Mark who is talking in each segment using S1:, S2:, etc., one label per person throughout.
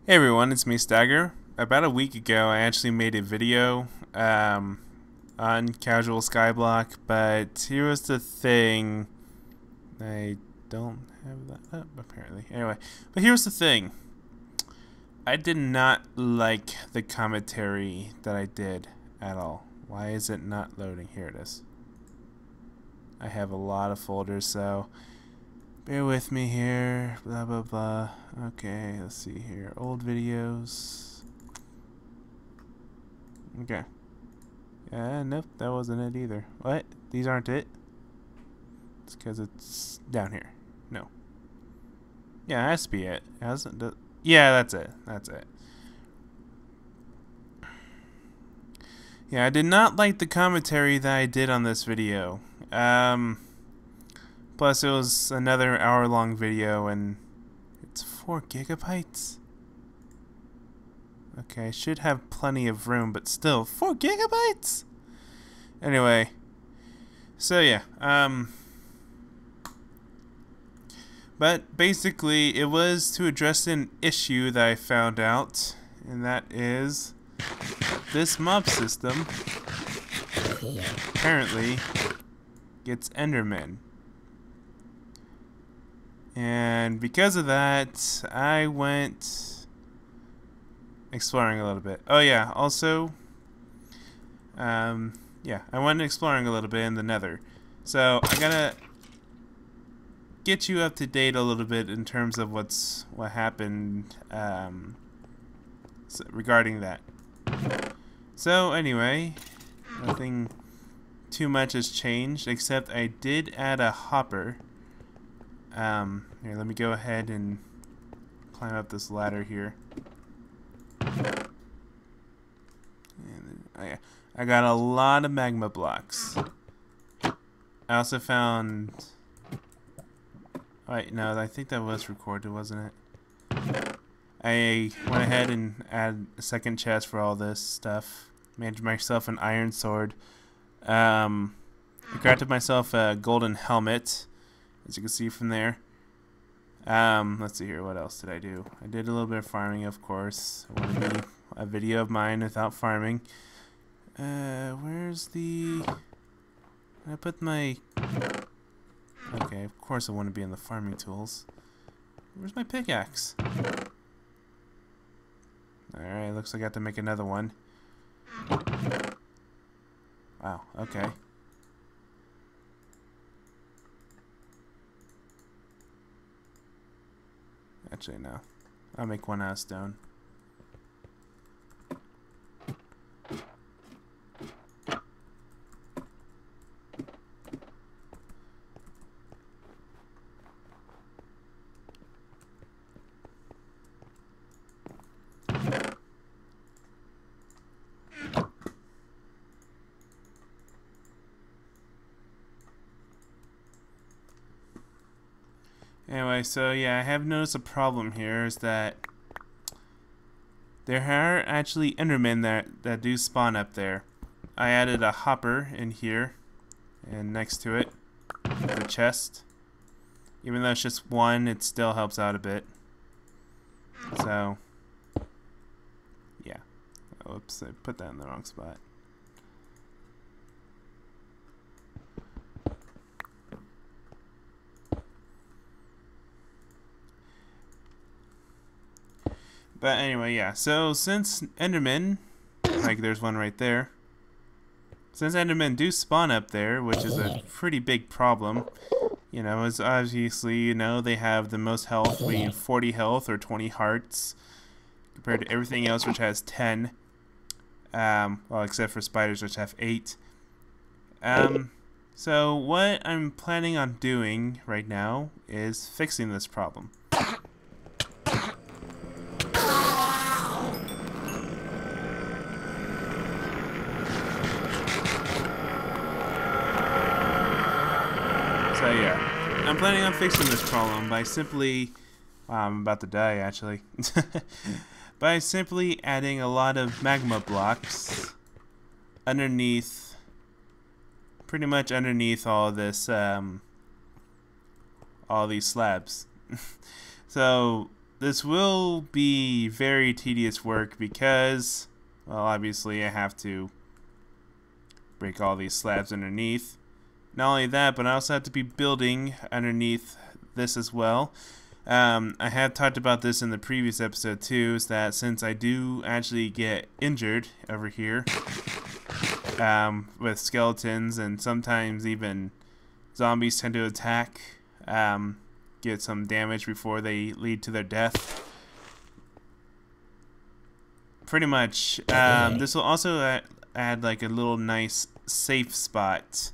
S1: Hey everyone, it's me Stagger. About a week ago I actually made a video on casual skyblock, but here was the thing. I don't have that up apparently. Anyway, but here's the thing. I did not like the commentary that I did at all. Why is it not loading? Here it is. I have a lot of folders, so bear with me here. Blah blah blah. Okay, let's see here. Old videos. Okay. Nope, that wasn't it either. What? These aren't it? It's because it's down here. No. Yeah, it has to be it. Yeah, that's it. That's it. Yeah, I did not like the commentary that I did on this video. Plus it was another hour-long video and it's 4 gigabytes? Okay, I should have plenty of room, but still, 4 gigabytes? Anyway, so yeah, but basically it was to address an issue that I found out, and that is this mob system apparently gets Endermen. And because of that, I went exploring a little bit. Oh yeah, also, yeah, I went exploring a little bit in the Nether. So I gotta get you up to date a little bit in terms of what happened regarding that. So anyway, nothing too much has changed, except I did add a hopper. Here, let me go ahead and climb up this ladder here. And I got a lot of magma blocks. I also found... Wait, no, I think that was recorded, wasn't it? I went ahead and added a second chest for all this stuff. Made myself an iron sword. I crafted myself a golden helmet, as you can see from there. Let's see here, what else did I do? I did a little bit of farming, of course. I want to be a video of mine without farming. Where's the... I put my... Okay, of course I want to be in the farming tools. Where's my pickaxe? Alright, looks like I have to make another one. Wow, okay. Actually, no. I'll make one out of stone. Anyway, so yeah, I have noticed a problem here is that there are actually Endermen that do spawn up there. I added a hopper in here, and next to it, the chest. Even though it's just one, it still helps out a bit. So, yeah. Oops, I put that in the wrong spot. But anyway, yeah, so since Endermen, like there's one right there, since Endermen do spawn up there, which is a pretty big problem, you know, as obviously, you know, they have the most health, being 40 health or 20 hearts, compared to everything else which has 10, well, except for spiders which have 8. So what I'm planning on doing right now is fixing this problem. So yeah, I'm planning on fixing this problem by simply, I'm about to die actually, by simply adding a lot of magma blocks underneath, pretty much underneath all this, all these slabs. So this will be very tedious work because, well, obviously I have to break all these slabs underneath. Not only that, but I also have to be building underneath this as well. I had talked about this in the previous episode too, is that since I do actually get injured over here with skeletons, and sometimes even zombies tend to attack, get some damage before they lead to their death. Pretty much, this will also add like a little nice safe spot.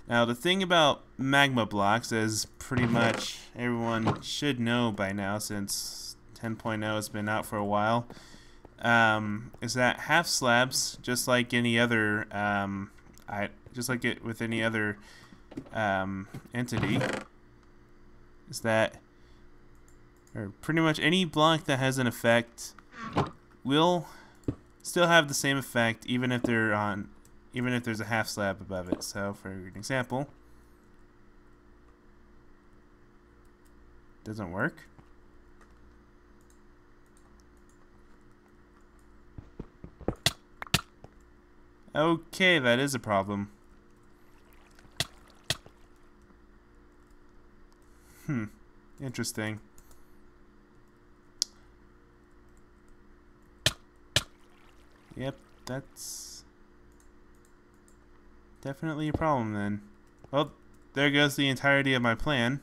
S1: Now the thing about magma blocks, as pretty much everyone should know by now since 10.0 has been out for a while, is that half slabs, just like any other, with any other entity, is that, or pretty much any block that has an effect will still have the same effect even if they're on, even if there's a half slab above it. So for an example, doesn't work. Okay, that is a problem. Interesting. Yep, that's definitely a problem then. Well, there goes the entirety of my plan.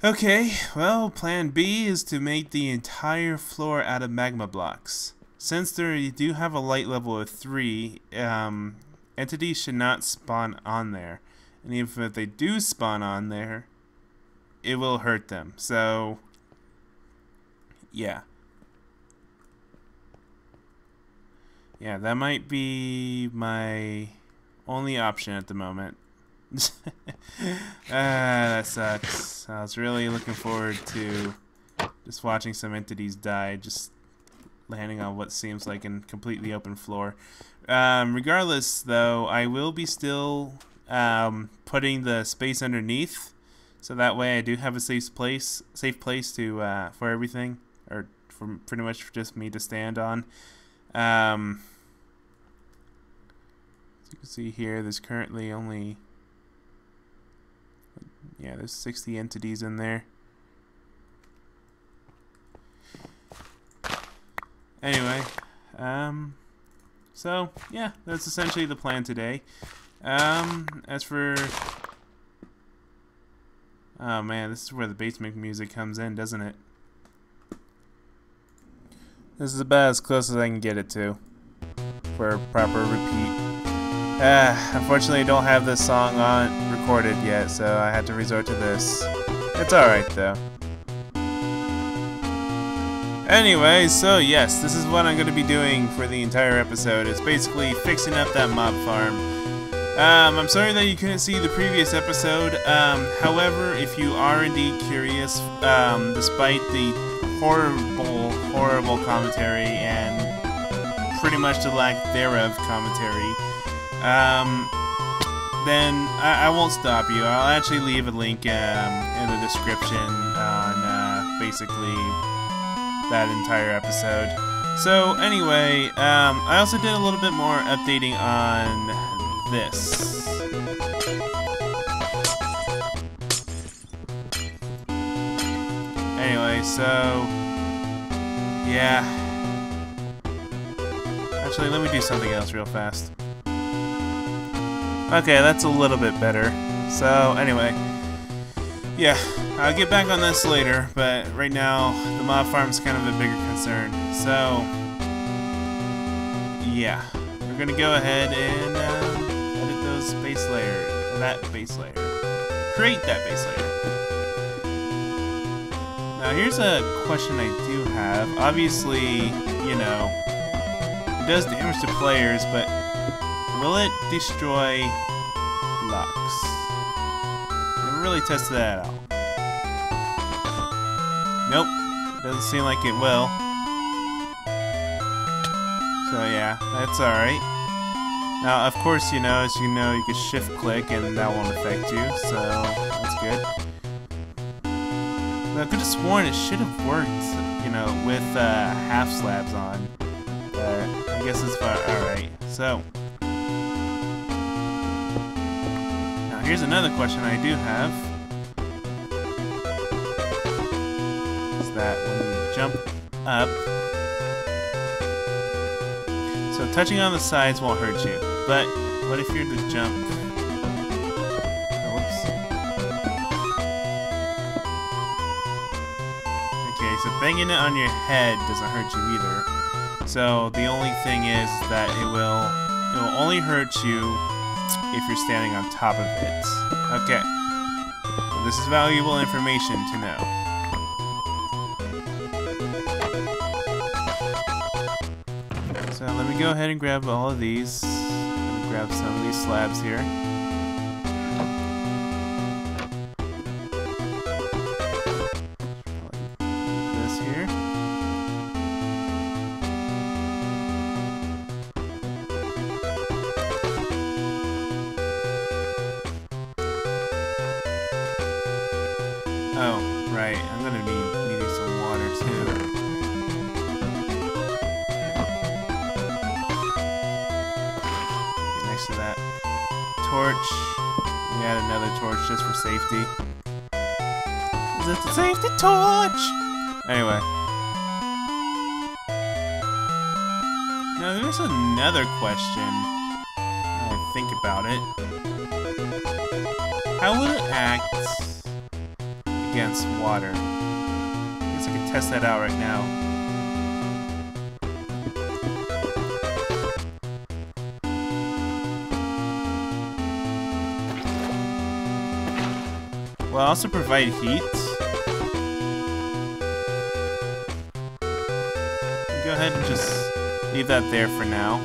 S1: Okay, well, plan B is to make the entire floor out of magma blocks. Since you do have a light level of 3, entities should not spawn on there. And even if they do spawn on there, it will hurt them. So, yeah. Yeah, that might be my only option at the moment. That sucks. I was really looking forward to just watching some entities die, just landing on what seems like a completely open floor. Regardless, though, I will be still putting the space underneath, so that way I do have a safe place to for everything, or for pretty much just me to stand on. As you can see here, there's currently only, yeah, there's 60 entities in there. Anyway, so yeah, that's essentially the plan today. As for, oh man, this is where the basement music comes in, doesn't it? This is about as close as I can get it to for a proper repeat. Unfortunately, I don't have this song recorded yet, so I had to resort to this. It's alright though. Anyway, so yes, this is what I'm going to be doing for the entire episode. It's basically fixing up that mob farm. I'm sorry that you couldn't see the previous episode. However, if you are indeed curious, despite the horrible commentary and pretty much the lack thereof commentary, then I won't stop you. I'll actually leave a link in the description on basically that entire episode. So anyway, I also did a little bit more updating on this. Anyway, so yeah. Actually, let me do something else real fast. Okay, that's a little bit better. So anyway, yeah, I'll get back on this later, but right now the mob farm's kind of a bigger concern. So yeah, we're gonna go ahead and edit those base layers, that base layer, create that base layer. Now here's a question I do have. Obviously, you know, it does damage to players, but will it destroy blocks? Never really tested that out. Nope, doesn't seem like it will. So yeah, that's alright. Now, of course, you know, as you know, you can shift click and that won't affect you, so that's good. I could have sworn it should have worked, you know, with half slabs on. But I guess it's fine. Alright, so. Now here's another question I do have. Is that when you jump up, so touching on the sides won't hurt you, but what if you're to jump? Oh, whoops. Okay, so banging it on your head doesn't hurt you either. So the only thing is that it will only hurt you if you're standing on top of it. Okay. So this is valuable information to know. So let me go ahead and grab all of these. Grab some of these slabs here. This here. Oh, right. I'm gonna be needing some water too. To that torch. We add another torch just for safety. Is it the safety torch? Anyway. Now there's another question. Now I think about it. How would it act against water? I guess I can test that out right now. Will also provide heat. Go ahead and just leave that there for now.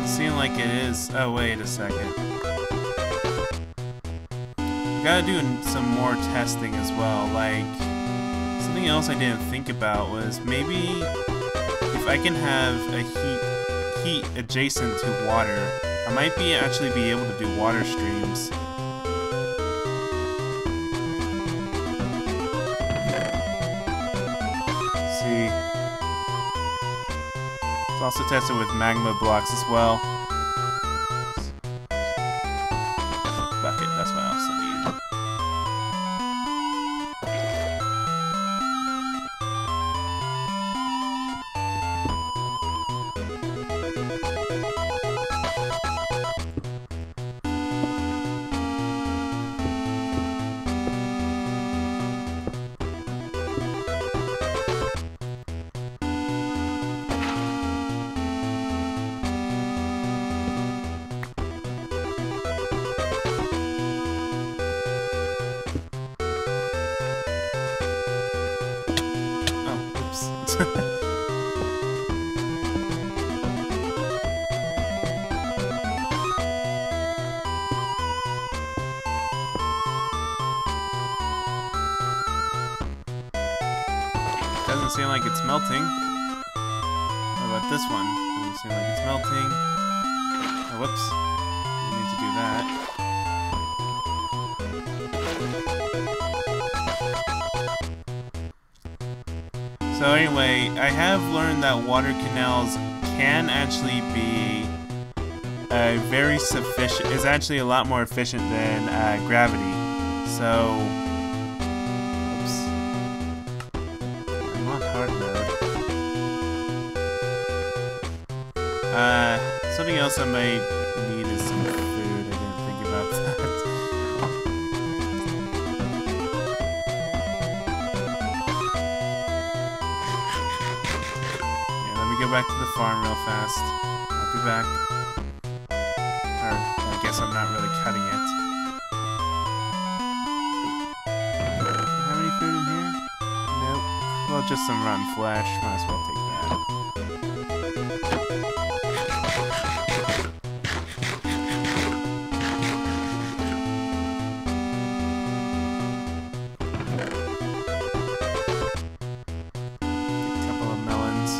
S1: Seem like it is. Oh, wait a second. Gotta do some more testing as well. Like, something else I didn't think about was maybe if I can have a heat adjacent to water, I might actually be able to do water streams. See. It's also tested with magma blocks as well. Bucket, that's what I also need. Doesn't seem like it's melting. What about this one? Doesn't seem like it's melting. Oh, whoops. We need to do that. So anyway, I have learned that water canals can actually be very sufficient. It's actually a lot more efficient than gravity. So, oops. I'm on hard mode. Something else I might need is some food. I didn't think about that. Go back to the farm real fast. I'll be back. Or, I guess I'm not really cutting it. Well, just some rotten flesh. Might as well take that. A couple of melons.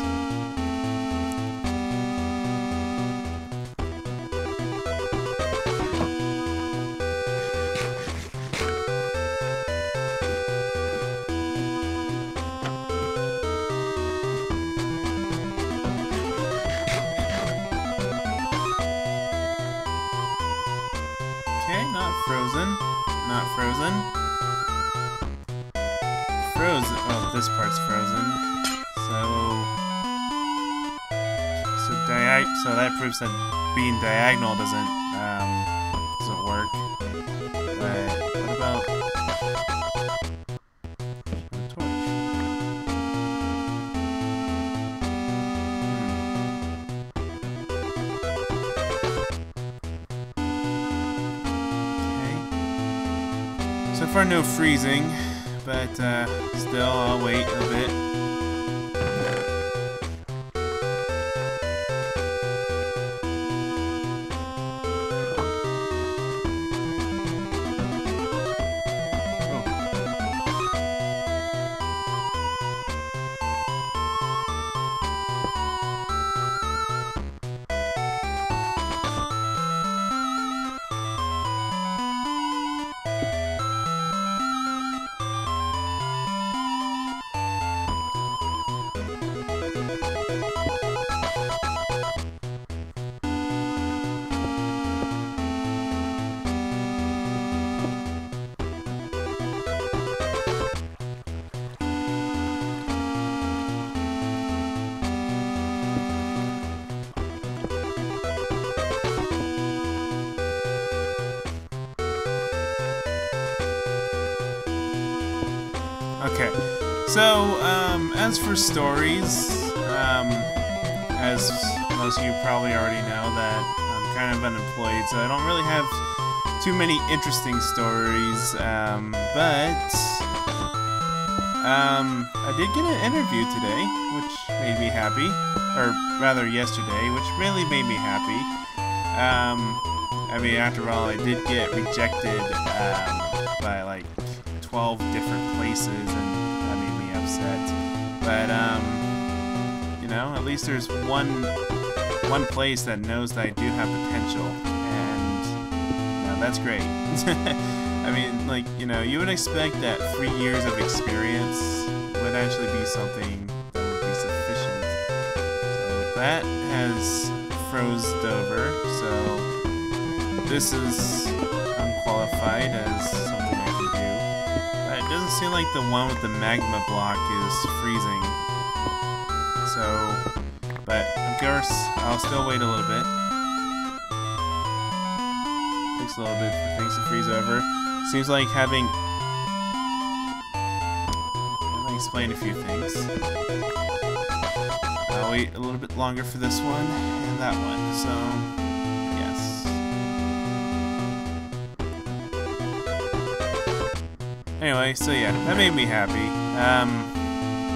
S1: Okay, not frozen. Not frozen. Frozen. Oh, this part's frozen. So that proves that being diagonal doesn't work. But what about the torch? So far, no freezing, but still, I'll wait a bit. Okay, so as for stories, as most of you probably already know that I'm kind of unemployed, so I don't really have too many interesting stories, but I did get an interview today, which made me happy, or rather yesterday, which really made me happy. I mean, after all, I did get rejected by like 12 different places, and that made me upset. But you know, at least there's one place that knows that I do have potential, and you know, that's great. I mean, like, you know, you would expect that 3 years of experience would actually be something that would be sufficient. So that has frozen over, so this is unqualified as something I can do. It doesn't seem like the one with the magma block is freezing. So, but of course, I'll still wait a little bit. Takes a little bit for things to freeze over. Seems like having... Let me explain a few things. I'll wait a little bit longer for this one and that one, so... Anyway, so yeah, that made me happy.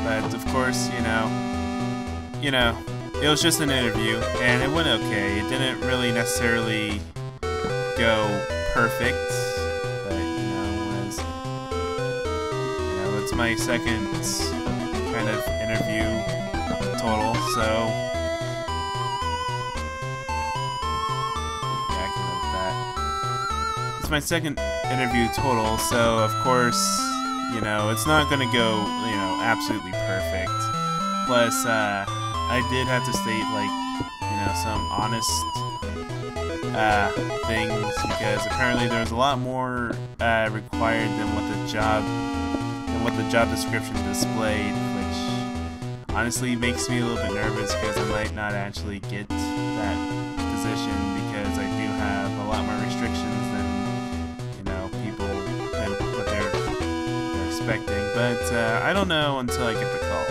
S1: But of course, you know, it was just an interview, and it went okay. It didn't really necessarily go perfect, but it's my second kind of interview total, so yeah, I can live with that. It's my second interview total, so of course, you know, it's not gonna go, you know, absolutely perfect. Plus, I did have to state, like, you know, some honest things, because apparently there's a lot more required than what the job description displayed, which honestly makes me a little bit nervous, because I might not actually get that position, because I do have a lot more restrictions than, you know, people than what they're expecting. But I don't know until I get the call.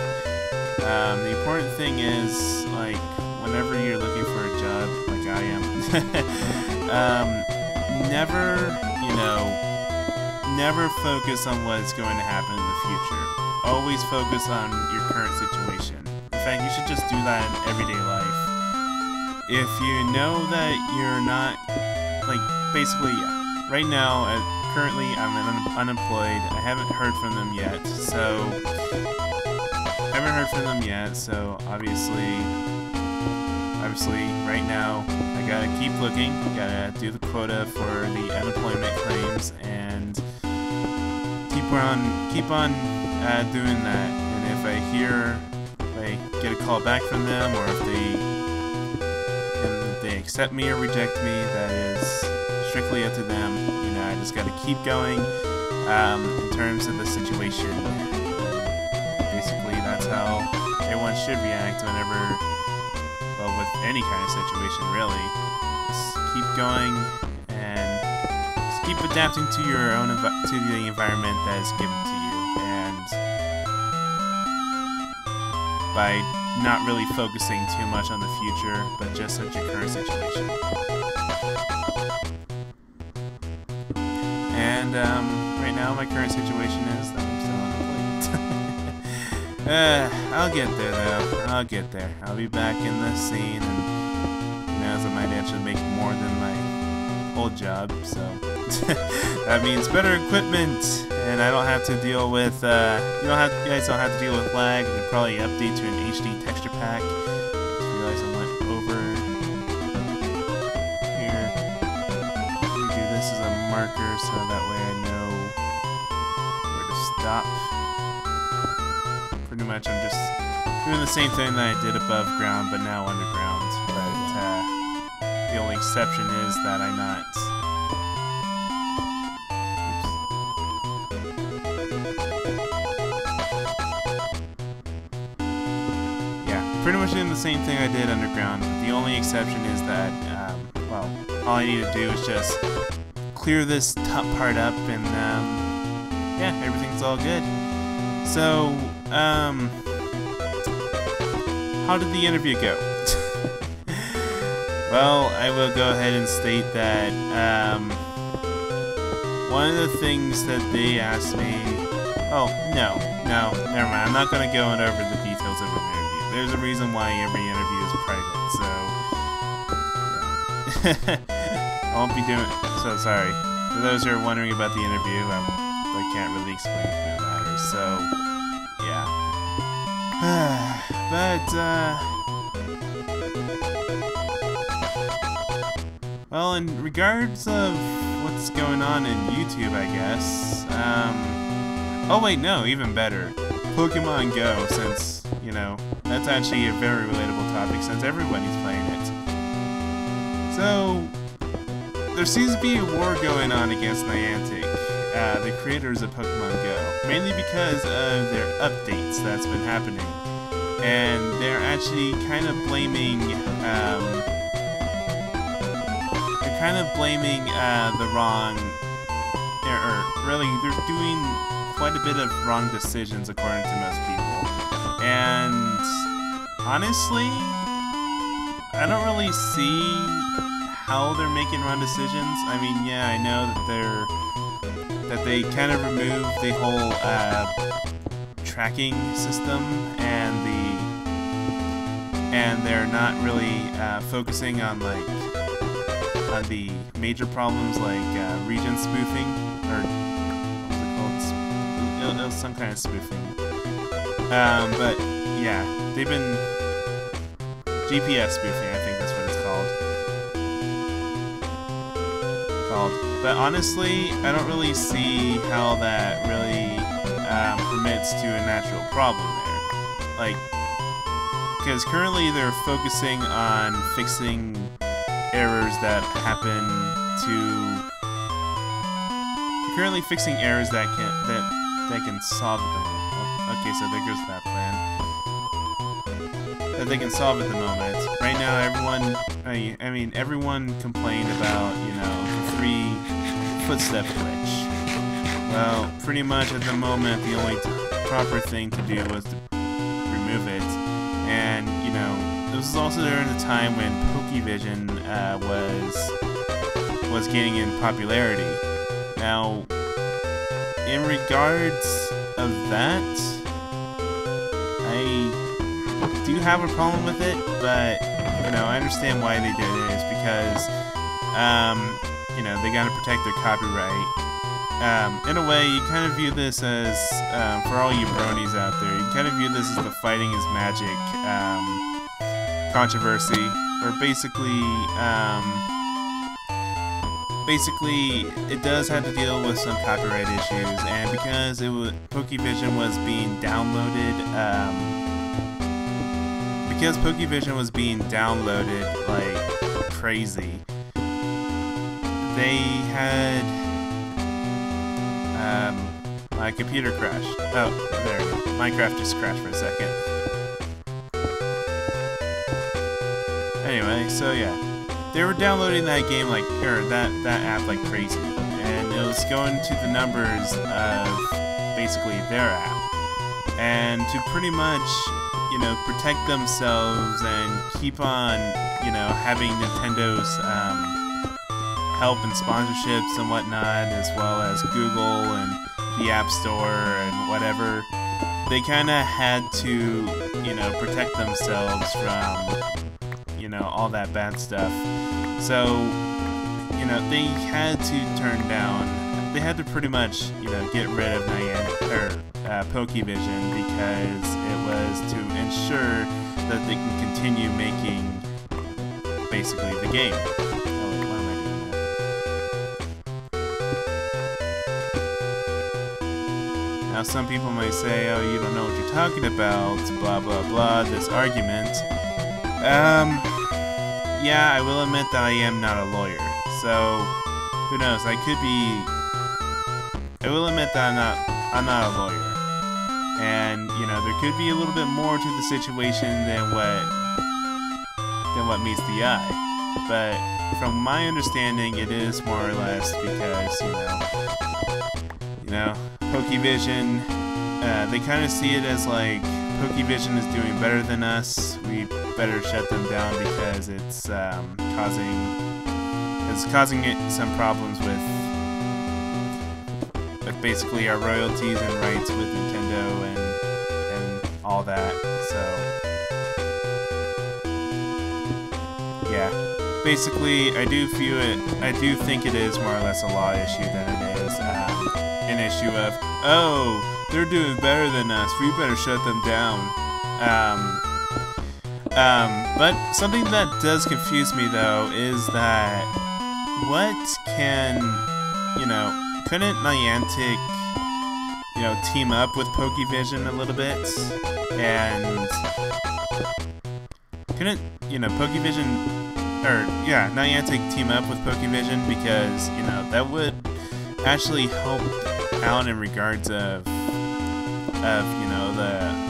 S1: The important thing is, like, whenever you're looking for a job, like I am, never focus on what's going to happen in the future. always focus on your current situation. In fact, you should just do that in everyday life. If you know that you're not, like, basically, yeah, right now, currently, I'm unemployed. I haven't heard from them yet, so obviously, right now, I gotta keep looking, gotta do the quota for the unemployment claims, and keep on doing that. And if I get a call back from them, or if they accept me or reject me, that is strictly up to them. You know, I just gotta keep going in terms of the situation. Basically, that's how everyone should react whenever, well, with any kind of situation, really. Just keep going and just keep adapting to your own to the environment that is given to you, and by not really focusing too much on the future, but just at your current situation. And right now, my current situation is that I'm still unemployed. I'll get there, though. I'll get there. I'll be back in the scene, and who knows, I might actually make more than my old job, so that means better equipment, and I don't have to deal with, you guys don't have to deal with lag. You can probably update to an HD texture pack. Just realized I went over here. Do this as a marker so that way I know where to stop. Pretty much I'm just doing the same thing that I did above ground, but now underground. But the only exception is that I'm not... Pretty much doing the same thing I did underground. The only exception is that, well, all I need to do is just clear this top part up, and yeah, everything's all good. So, how did the interview go? Well, I will go ahead and state that one of the things that they asked me... Oh, no, never mind. I'm not going to go over the details of it. There's a reason why every interview is private, so yeah. I won't be doing... So, sorry. For those who are wondering about the interview, I can't really explain it no matter, so yeah. Well, in regards of what's going on in YouTube, I guess, oh wait, no, even better. Pokemon Go, since, you know, that's actually a very relatable topic since everybody's playing it. So, there seems to be a war going on against Niantic, the creators of Pokemon Go, mainly because of their updates that's been happening. And they're actually kind of blaming, the wrong, or really, they're doing quite a bit of wrong decisions according to most people. And honestly, I don't really see how they're making wrong decisions. I mean, yeah, I know that they kind of removed the whole tracking system, and they're not really focusing on the major problems like region spoofing, or what was it called? It was some kind of spoofing. But yeah, they've been GPS spoofing, I think that's what it's called. But honestly, I don't really see how that really permits to a natural problem there. Like, because currently they're focusing on fixing errors that happen currently fixing errors that can solve at the moment. Oh, okay, so there goes that plan. That they can solve at the moment. Right now, everyone complained about, you know, the free footstep glitch. Well, pretty much at the moment, the only proper thing to do was to remove it. And, you know, this was also during the time when Pokevision was gaining in popularity. Now, in regards of that, I do have a problem with it, but you know, I understand why they did it. It's because you know, they gotta protect their copyright. In a way, you kind of view this as, for all you bronies out there, you kind of view this as the fighting is magic controversy, or basically it does have to deal with some copyright issues, and because Pokevision was being downloaded, like crazy, they had my computer crashed. Oh, there. Minecraft just crashed for a second. Anyway, so yeah, they were downloading that game like, or that app like crazy, and it was going to the numbers of basically their app, and to pretty much, you know, protect themselves and keep on, you know, having Nintendo's help and sponsorships and whatnot, as well as Google and the App Store and whatever, they kind of had to, you know, protect themselves from, you know, all that bad stuff. So, you know, they had to pretty much, you know, get rid of Pokevision, because it was to ensure that they can continue making basically the game. Now, some people might say, oh, you don't know what you're talking about, blah, blah, blah, this argument. Yeah, I will admit that I am not a lawyer, so who knows, I will admit that I'm not a lawyer. And, you know, there could be a little bit more to the situation than what meets the eye. But from my understanding, it is more or less because, you know, Pokevision, they kind of see it as like, Pokevision is doing better than us, we better shut them down because it's causing it some problems with basically our royalties and rights with Nintendo and all that. So yeah, basically I do think it is more or less a law issue than it is an issue of, oh, they're doing better than us, we better shut them down. But something that does confuse me though is that couldn't Niantic, you know, team up with Pokevision a little bit, and couldn't, you know, Niantic team up with Pokevision, because, you know, that would actually help out in regards of you know,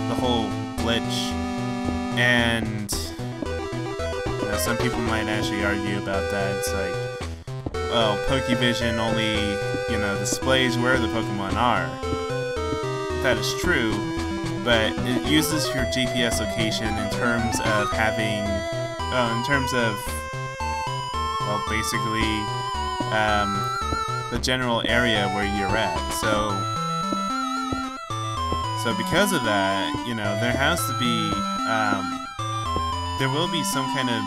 S1: the whole glitch. And you know, some people might actually argue about that. It's like, well, Pokevision only, you know, displays where the Pokemon are. That is true, but it uses your GPS location in terms of having, well, basically, the general area where you're at. So because of that, you know, there has to be, there will be some kind of,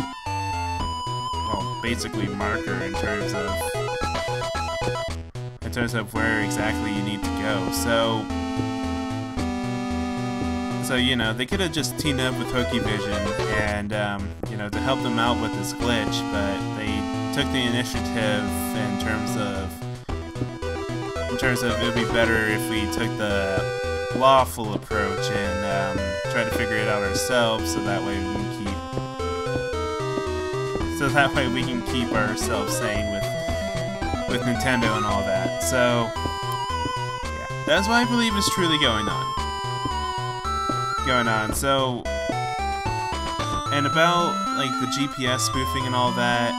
S1: well, basically marker in terms of where exactly you need to go. So you know, they could have just teamed up with Pokevision and, you know, to help them out with this glitch, but they took the initiative in terms of it would be better if we took the lawful approach and try to figure it out ourselves, so that way we can keep ourselves sane with Nintendo and all that. So yeah, that's what I believe is truly going on. So, and about like the GPS spoofing and all that,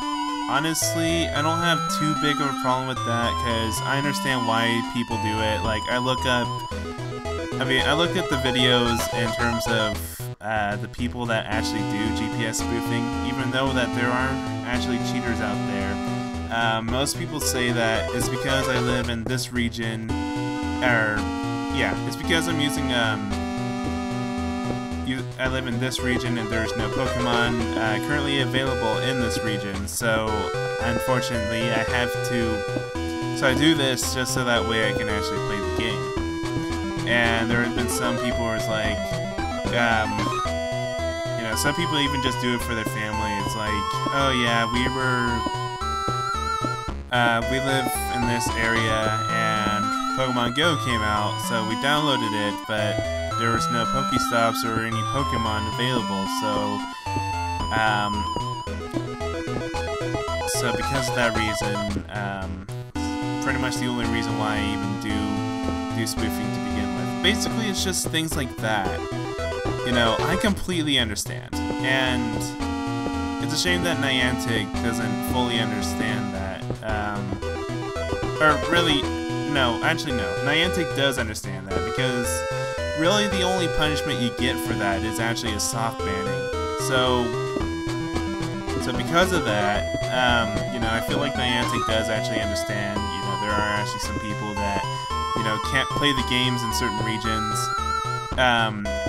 S1: honestly, I don't have too big of a problem with that, because I understand why people do it. Like, I looked at the videos in terms of the people that actually do GPS spoofing, even though that there are actually cheaters out there. Most people say that it's because I live in this region, or yeah, it's because I'm using I live in this region and there's no Pokemon currently available in this region, so unfortunately I have to. So I do this just so that way I can actually play the game. And there have been some people who are like, you know, some people even just do it for their family. It's like, oh yeah, we live in this area and Pokemon Go came out, so we downloaded it, but there was no Pokestops or any Pokemon available, so because of that reason, pretty much the only reason why I even do spoofing to begin with. Basically, it's just things like that. You know, I completely understand, and it's a shame that Niantic doesn't fully understand that. Or really, no, actually no. Niantic does understand that, because really the only punishment you get for that is actually a soft banning. So because of that, you know, I feel like Niantic does actually understand. You know, there are actually some people that, you know, can't play the games in certain regions.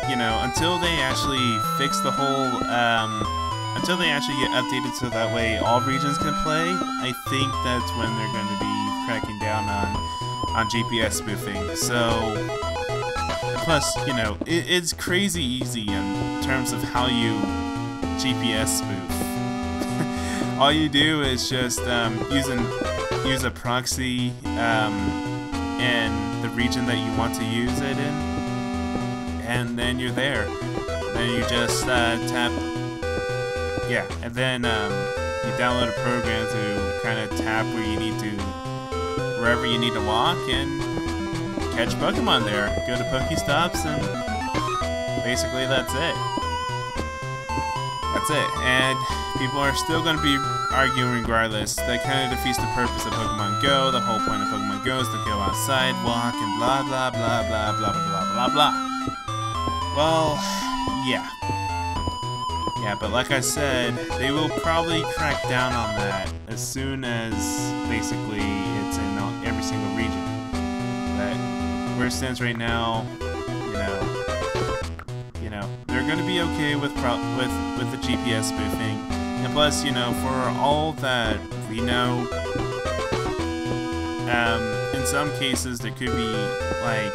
S1: You know, until they actually fix the whole, until they actually get updated so that way all regions can play, I think that's when they're going to be cracking down on GPS spoofing. So, plus, you know, it's crazy easy in terms of how you GPS spoof. All you do is just use a proxy in the region that you want to use it in, and then you're there. Then you just tap, yeah, and then you download a program to kind of tap where you need to, wherever you need to walk, and catch Pokemon there. Go to Pokestops, and basically that's it. That's it. And people are still going to be arguing regardless. That kind of defeats the purpose of Pokemon Go. The whole point of Pokemon Go is to go outside, walk, and blah blah blah blah blah blah blah blah. Well, yeah. Yeah, but like I said, they will probably crack down on that as soon as basically it's in every single region. But where it stands right now, you know, they're going to be okay with the GPS spoofing. And plus, you know, for all that we know, in some cases there could be like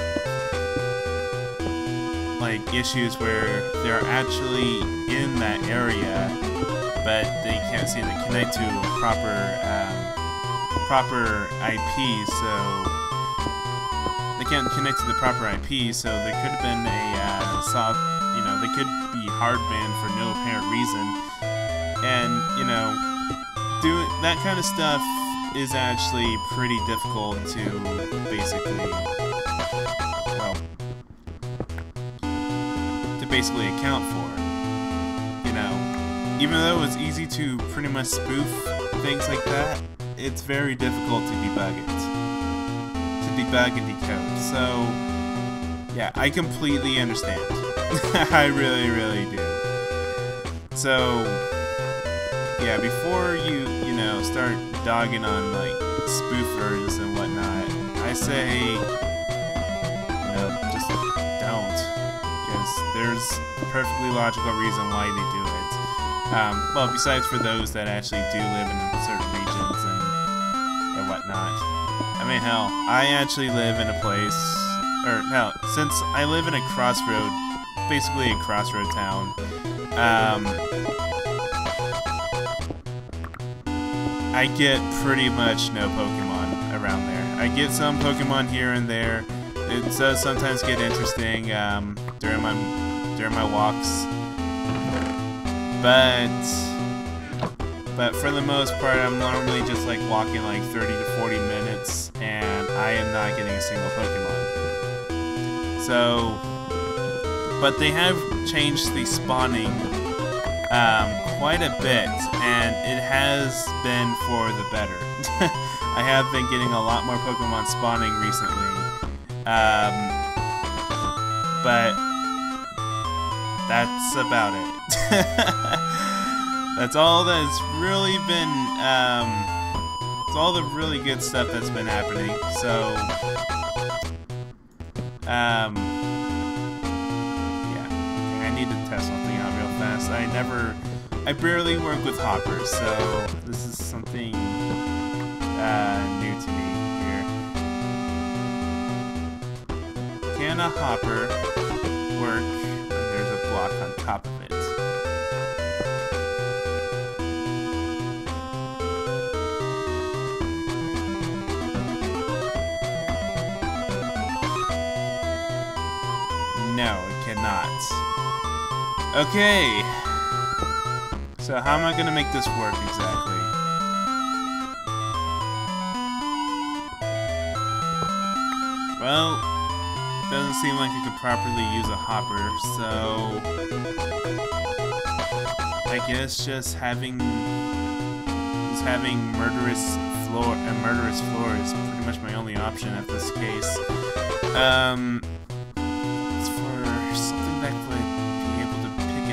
S1: issues where they're actually in that area, but they can't seem to connect to a proper IP, so they can't connect to the proper IP, so there could have been a soft, you know, they could be hard banned for no apparent reason. And, you know, that kind of stuff is actually pretty difficult to basically, well, basically account for. You know, even though it's easy to pretty much spoof things like that, it's very difficult to debug it. To debug and decode. So, yeah, I completely understand. I really, really do. So, yeah, before you know, start dogging on, like, spoofers and whatnot, I say, you know, just don't. There's a perfectly logical reason why they do it. Well, besides for those that actually do live in certain regions and whatnot. I mean, hell, I actually live in a place, or hell, since I live in a crossroad, basically a crossroad town, I get pretty much no Pokemon around there. I get some Pokemon here and there. It does sometimes get interesting during my walks, but for the most part, I'm normally just like walking like 30 to 40 minutes, and I am not getting a single Pokemon. So, but they have changed the spawning quite a bit, and it has been for the better. I have been getting a lot more Pokemon spawning recently. But that's about it. That's all that's really been, it's all the really good stuff that's been happening. So, yeah. Okay, I need to test something out real fast. I barely work with hoppers, so this is something new to me here. Can a hopper work when there's a block on top of it? No, it cannot. Okay. So how am I gonna make this work exactly? Well, it doesn't seem like I could properly use a hopper, so I guess just having murderous floor is pretty much my only option at this case.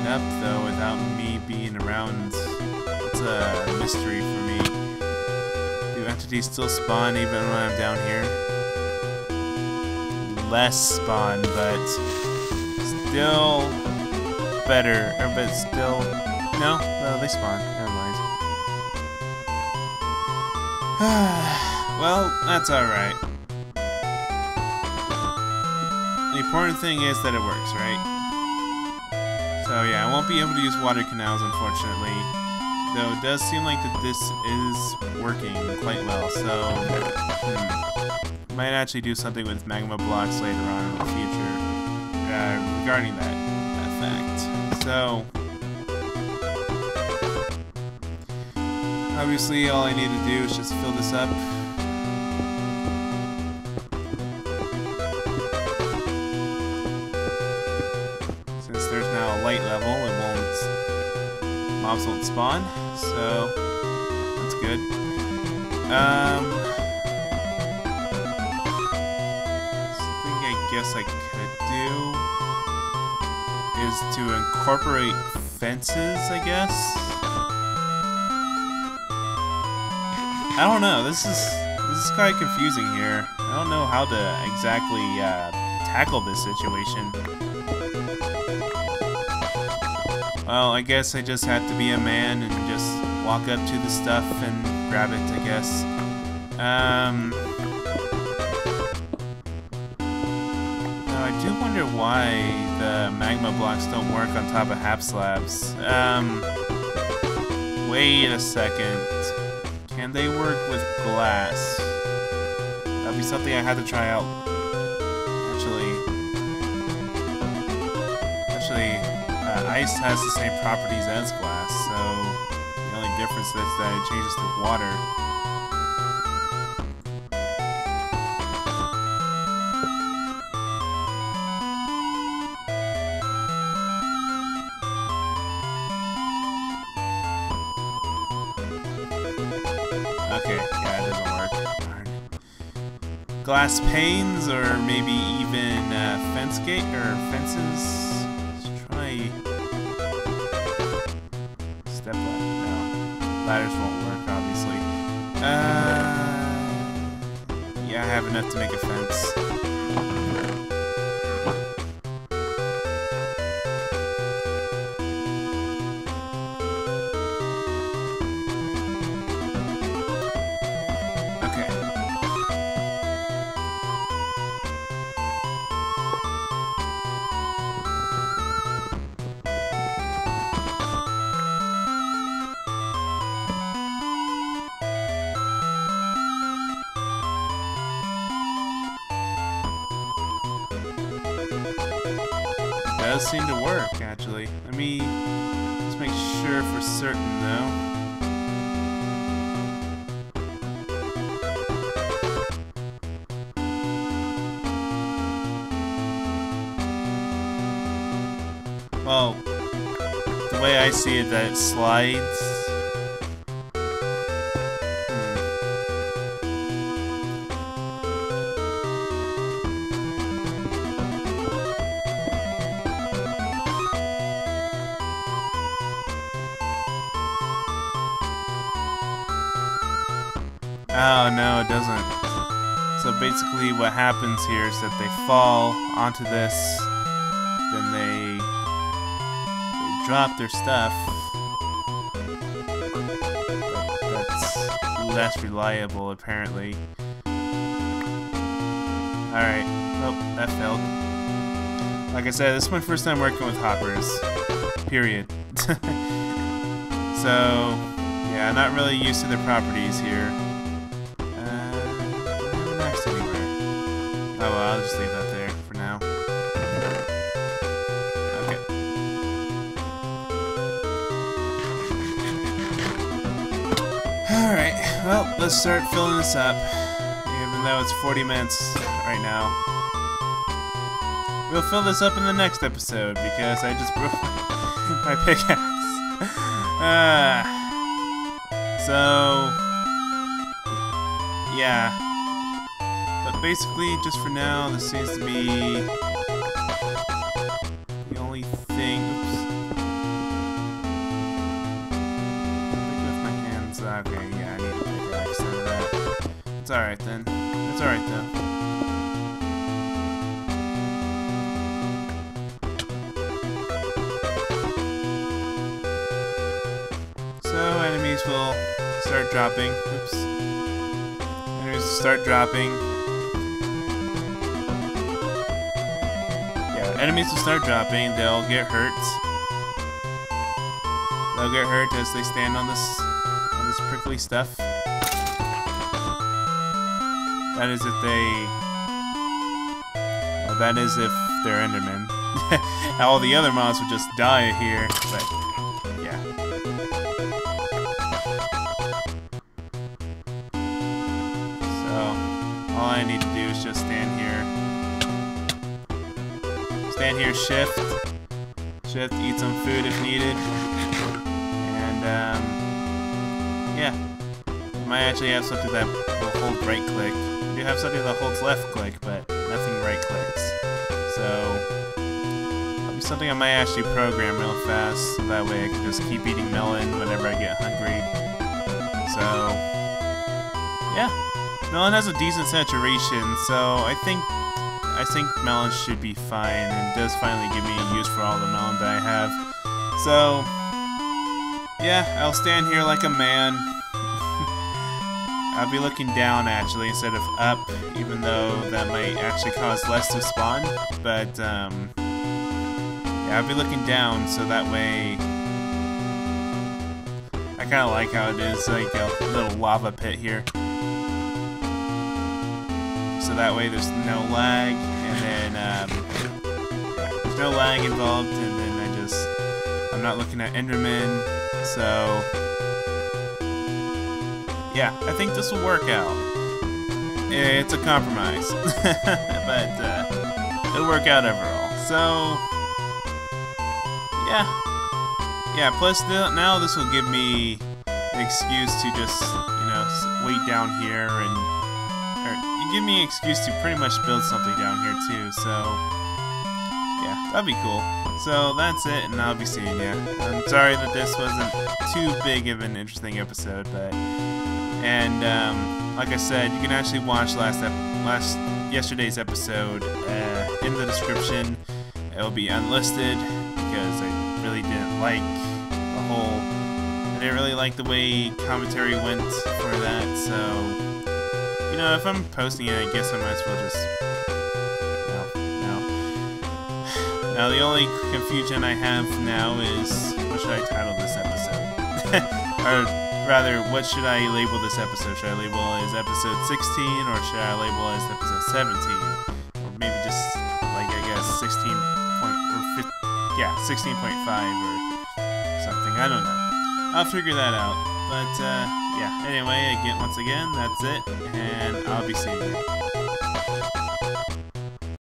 S1: Up though without me being around, it's a mystery for me. Do entities still spawn even when I'm down here? Less spawn, but still better. But still, no, they spawn. Never mind. Well, that's all right. The important thing is that it works, right? So yeah, I won't be able to use water canals, unfortunately. Though it does seem like that this is working quite well, so might actually do something with magma blocks later on in the future regarding that fact. So obviously all I need to do is just fill this up. Light level, mobs won't spawn, so that's good. Something I guess I could do is to incorporate fences, I guess. I don't know, this is kind of confusing here. I don't know how to exactly tackle this situation. Well, I guess I just had to be a man and just walk up to the stuff and grab it, I guess. Now, I do wonder why the magma blocks don't work on top of half slabs. Wait a second. Can they work with glass? That'd be something I had to try out. Ice has the same properties as glass, so the only difference is that it changes to water. Okay, yeah, it doesn't work. Darn. Glass panes, or maybe even fence gate or fences. Step ladder. No. Ladders won't work, obviously. Yeah, I have enough to make a fence. Okay. Does seem to work, actually. Let me just make sure for certain, though. Well, the way I see it, that it slides. Oh, no, it doesn't. So basically what happens here is that they fall onto this, then they drop their stuff. But that's less reliable, apparently. Alright. Oh, that failed. Like I said, this is my first time working with hoppers. Period. So, yeah, not really used to the properties here. Next anywhere. Oh well, I'll just leave that there for now. Okay. Alright, well, let's start filling this up. Even though it's 40 minutes right now. We'll fill this up in the next episode because I just broke my pickaxe. So, yeah. But basically, just for now, this seems to be the only thing. Oops. Picking with my hands. Okay, yeah, I need a pickaxe instead of that. It's alright then. It's alright though. Enemies will start dropping. Oops. Enemies will start dropping. Yeah, enemies will start dropping. They'll get hurt. They'll get hurt as they stand on this prickly stuff. That is if they. Well, that is if they're Endermen. All the other mobs would just die here, but. All I need to do is just stand here, shift, eat some food if needed, and yeah, I might actually have something that will hold right click. I do have something that holds left click, but nothing right clicks. So that'll be something I might actually program real fast, so that way I can just keep eating melon whenever I get hungry. So yeah. Melon has a decent saturation, so I think melon should be fine, and it does finally give me a use for all the melon that I have. So, yeah, I'll stand here like a man. I'll be looking down, actually, instead of up, even though that might actually cause less to spawn. But, yeah, I'll be looking down, so that way. I kind of like how it is, like a little lava pit here. So that way there's no lag, and then there's no lag involved, and then I'm not looking at Enderman, so yeah, I think this will work out. It's a compromise, but it'll work out overall. So yeah. Plus now this will give me an excuse to just wait down here and. Give me an excuse to pretty much build something down here too, so yeah, that'd be cool. So that's it, and I'll be seeing ya. I'm sorry that this wasn't too big of an interesting episode, but like I said, you can actually watch yesterday's episode in the description. It'll be unlisted because I really didn't like I didn't really like the way commentary went for that, so. If I'm posting it, I guess I might as well just. No. Now, the only confusion I have now is what should I title this episode? Or rather, what should I label this episode? Should I label it as episode 16, or should I label it as episode 17? Or maybe just, like, I guess 16.5 or something. I don't know. I'll figure that out. But, yeah, anyway, once again, that's it, and I'll be seeing you.